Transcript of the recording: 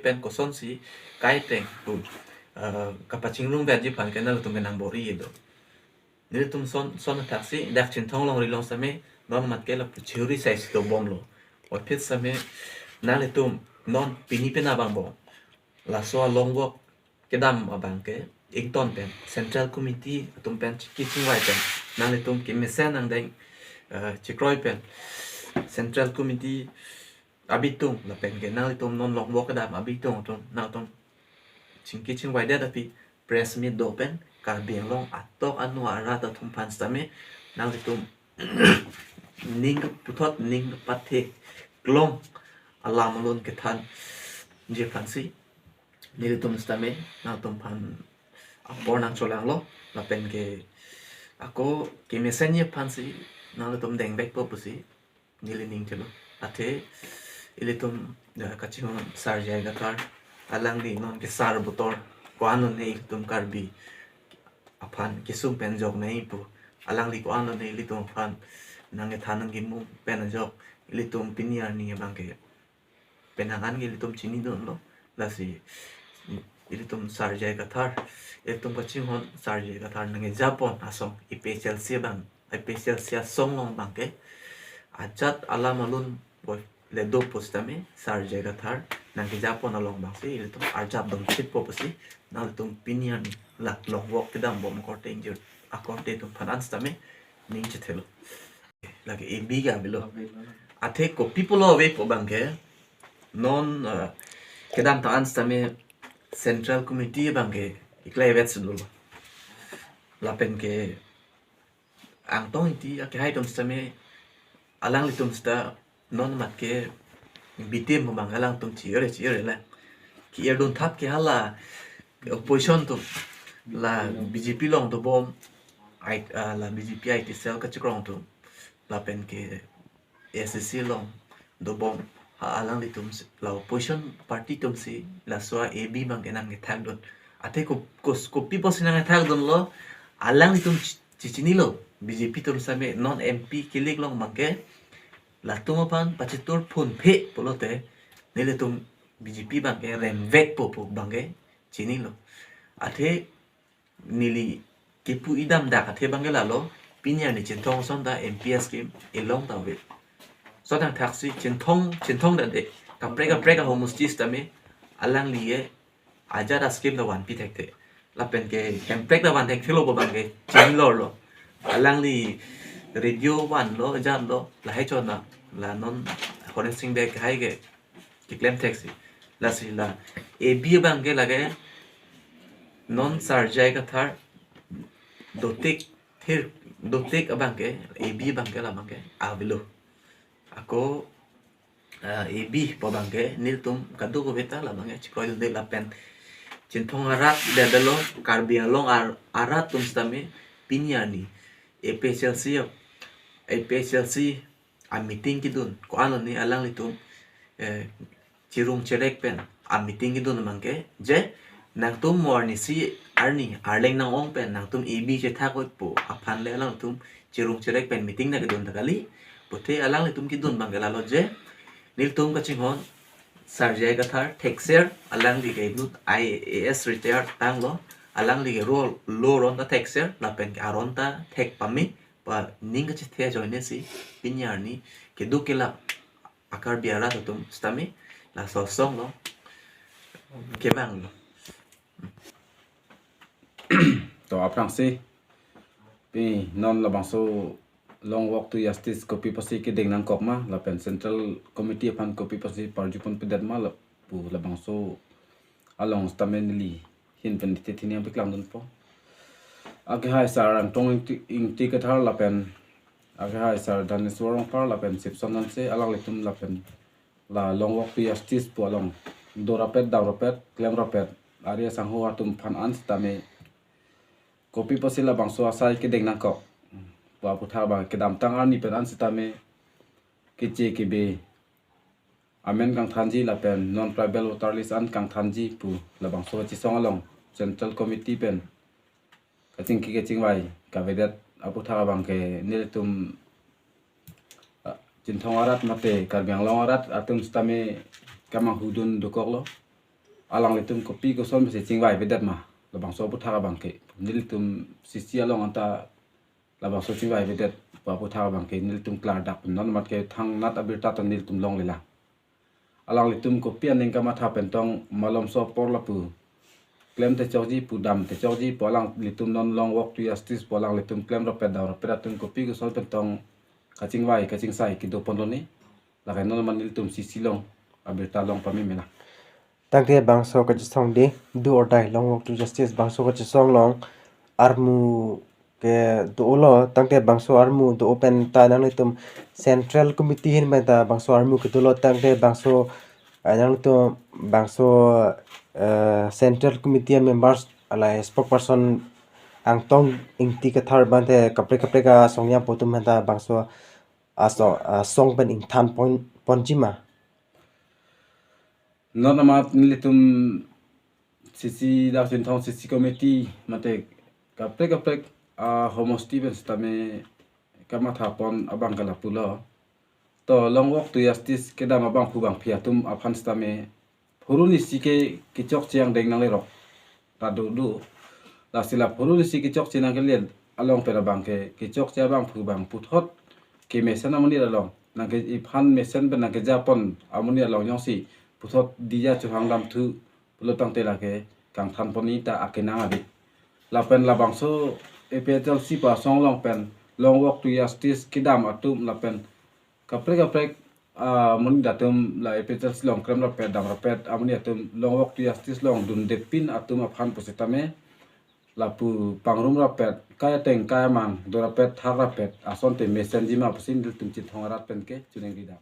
pen ko son si kai teng pu kapaching rung vet ji pan ke na tum ke nang bori do ni tum son taxi dak Chingthong long ri long same non mat ke la pu churi sai do bom lo o phet same na le tum non pini pe na bang bo la so long walk ke dam abang ke ik ton pen central committee tum pen ki chingwai pen na le tum ki mesen nang deng chikroi pen central committee abitung la pen ke na le tum non long walk ke dam abitung tum na tum chingki chingwai de da pi press meet do pen kar biang long atok anu ara ta thum pan stame na le tum ning puthot ning pathe glong alam lon ke than je phansi ni le tum stame na tum pan apor nang cholang lo la pen ke ako ke mesenye phansi na le tum deng bek po pusi ni le ning chelo athe ile tum kaching sar jai Kathar alang di non ke sar butor ko anon nei tum karbi aphan kisum pen jok nei pu alang li ko anon nei li tum phan nang e thanang gi mu pen jok li tum pinyar ni bang ke penangan gi li tum chini don lo la si li tum sar jai Kathar e tum kaching hon sar jai Kathar nang e Japon asong APHLC bang APHLC song long bang ke ajat alam alun boy le do postame sar jai Kathar nang ke Japon along bang si le tum arjap bang chip po si na le tum pinyar ni la long walk ke dam bom ko teng jur akonte tum finance tame ning che thelo lagi e biga bilo athe ko people away po bang ke non kedam ta ans tame central committee bang ke iklai vet sudul la pen ke Angtong Engti ke hai tum tame alang li tum sta non mat ke bitim bang alang tum chiore la ki erdon thap ke hala opposition tum la BJP long to bom ai la BJP IT cell ka chikrong tum la pen ke SSC long do bom ha alang li tum la opposition party tum si la so AB bang enang ke thak don ate ko people sinang thak don lo alang li tum chichini lo BJP tum same non MP kilik long mangke la tum pan pachitur phun phe polote nele tum BJP bang ke rem vek po bang ke chini lo athe nili kepu idam da athe bang ke la lo pinya ni Chingthong son da MPS scheme elong da we so dang taxi Chingthong da de ka prega homostis da me alang liye aja da scheme da wan pi thek te la pen ke preg da wan thek thelo bo bang ke chin lo alang li radio wan lo jam lo la hai chon na la non horen sing de hai ke claim taxi la si la AB bang ke la ke non sar jai Kathar dotik abang ke AB bang ke la bang ke avilo ako AB po bang ke nil tum kadu ko beta la bang ke chikoi de la pen Chingthong arat de lo karbi long arat tum stame pinyani APHLC a meeting ki dun ko anon ni alang li tum chirung cherek pen a meeting ki dun bang ke je nang tum morni si arni arleng nang ong pen nang tum AB che thak oi po aphan le alang tum chirung cherek pen meeting na ke dun takali pote alang le tum ki dun bang ke la lo je nil tum ka chinghon sar jai Kathar texer alang li ke nut IAS retired tang lo alang li ke role lo ron ta texer la pen ke aron ta tek pami pa ning che the join si pinyar ni ke du ke la akar biara tum stami la so song lo ke bang lo to APHLC pi non la bangso long walk to justice copy pasi ke deng nang kok ma la pen central committee pan copy pasi parjupon pedat ma la pu la bangso along stamen li hin pen te thiniam piklam don po age hai sar Angtong Engti Kathar la pen age hai sar daneswarong par la pen sip sonan se alang letum la pen la long walk to justice po along dorapet dawrapet klem rapet aria sangho atum phan ans tame copy pasi la bangso asai ke deng nang kok wa putha ba kedam tang ani pen ans tame ke che ke be amen kang thanji la pen non tribal voter list an kang thanji pu la bangso chi song along central committee pen kating ki ke chingwai ka vedat aputha bang ke niletum Chingthong arat mate karbiang long arat atum stame kamang hudun dukok lo alang litum kopi ko son se chingwai bedat ma la bangso pu thaga bangke nilitum sisi along anta la bangso chingwai bedat pa pu thaga bangke nilitum klar dak non mat ke thang nat abirta tan nilitum long lela alang litum kopi aning kama tha pentong malom so por la pu klem te choji pu dam te choji polang litum non long walk to justice polang litum klem ro pedar pedatum kopi ko son pentong kaching sai ki do pondoni la kai non man nilitum sisi long abirta long pa mi mena tangte bangso ka chisong di do or die long walk to justice bangso ka chisong long armu ke do lo tangte bangso armu do open ta nang tum central committee hin ba ta bangso armu ke do lo tangte bangso nang tum bangso central committee members ala spokesperson Angtong Engti Kathar bante kapre kapre ka songya potum hanta bangso song ben ing than ponjima non amat nilitum sisi da Chingthong sisi committee mate kapre homosti ben stame kama thapon abang kala pulo to long walk to justice kedam abang khu bang phiatum aphan stame phuruni sike kichok chiang deng nang le rok ta du la sila phuruni sike kichok chiang ke len along pera bang ke kichok chia bang phu bang puthot ke mesen amoni along nang ke iphan mesen ben nang ke japon amoni along yong si puthot dia chu hanglam thu pulo tangte la ke kang than poni ta akenang abi la pen la bangso APHLC pa song long pen long walk to justice kidam atum la pen kapre moni datum la APHLC long krem la pet dam la pet amoni atum long walk to justice long dun depin atum aphan positame la pu pangrum la pet kaya teng kaya mang do la pet thar la pet ason te mesen jima pasin dil tum Chingthong rat pen ke choningri da